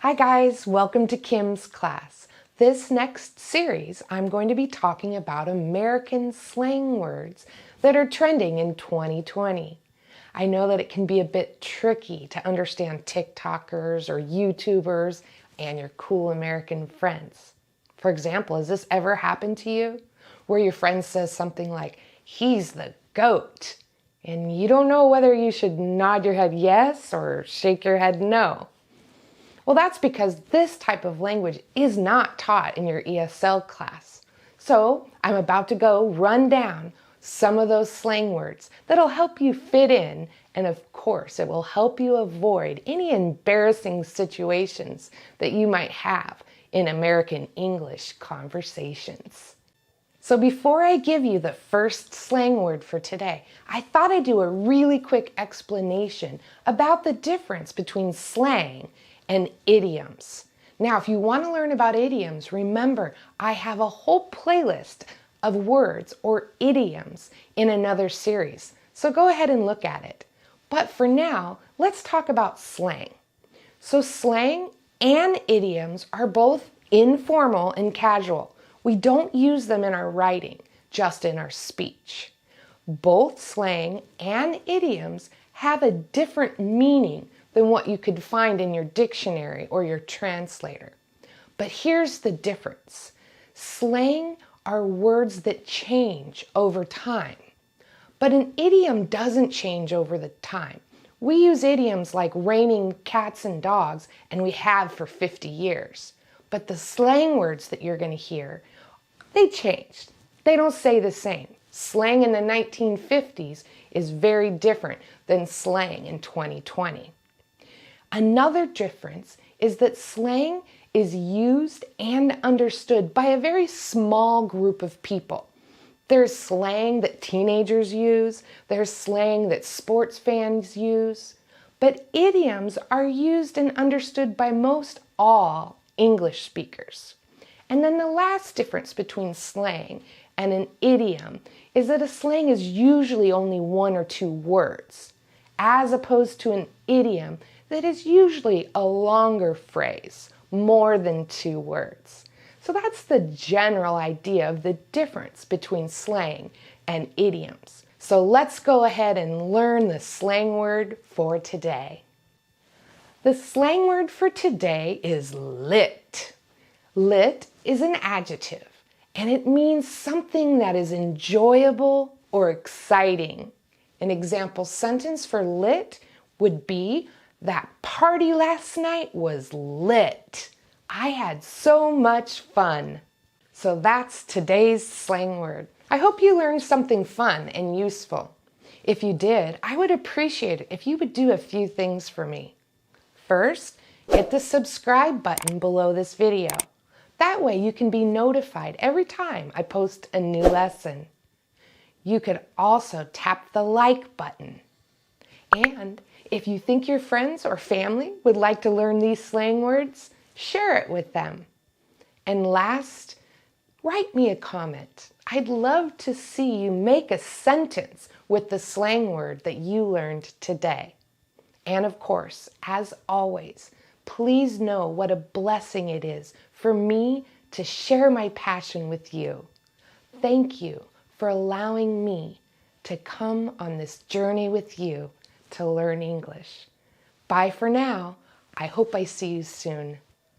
Hi guys, welcome to Kim's class. This next series, I'm going to be talking about American slang words that are trending in 2020. I know that it can be a bit tricky to understand TikTokers or YouTubers and your cool American friends. For example, has this ever happened to you? Where your friend says something like, "He's the GOAT," and you don't know whether you should nod your head yes or shake your head no. Well, that's because this type of language is not taught in your ESL class. So I'm about to go run down some of those slang words that'll help you fit in, and of course, it will help you avoid any embarrassing situations that you might have in American English conversations. So before I give you the first slang word for today, I thought I'd do a really quick explanation about the difference between slang and idioms. Now, if you want to learn about idioms, remember I have a whole playlist of words or idioms in another series. So go ahead and look at it. But for now, let's talk about slang. So slang and idioms are both informal and casual. We don't use them in our writing, just in our speech. Both slang and idioms have a different meaning than what you could find in your dictionary or your translator. But here's the difference. Slang are words that change over time, but an idiom doesn't change over the time. We use idioms like raining cats and dogs, and we have for 50 years. But the slang words that you're going to hear, they changed. They don't say the same. Slang in the 1950s is very different than slang in 2020. Another difference is that slang is used and understood by a very small group of people. There's slang that teenagers use, there's slang that sports fans use, but idioms are used and understood by most all English speakers. And then the last difference between slang and an idiom is that a slang is usually only one or two words, as opposed to an idiom that is usually a longer phrase, more than two words. So that's the general idea of the difference between slang and idioms. So let's go ahead and learn the slang word for today. The slang word for today is lit. Lit is an adjective, and it means something that is enjoyable or exciting. An example sentence for lit would be, "That party last night was lit. I had so much fun." So that's today's slang word. I hope you learned something fun and useful. If you did, I would appreciate it if you would do a few things for me. First, hit the subscribe button below this video. That way you can be notified every time I post a new lesson. You could also tap the like button. And if you think your friends or family would like to learn these slang words, share it with them. And last, write me a comment. I'd love to see you make a sentence with the slang word that you learned today. And of course, as always, please know what a blessing it is for me to share my passion with you. Thank you for allowing me to come on this journey with you to learn English. Bye for now. I hope I see you soon.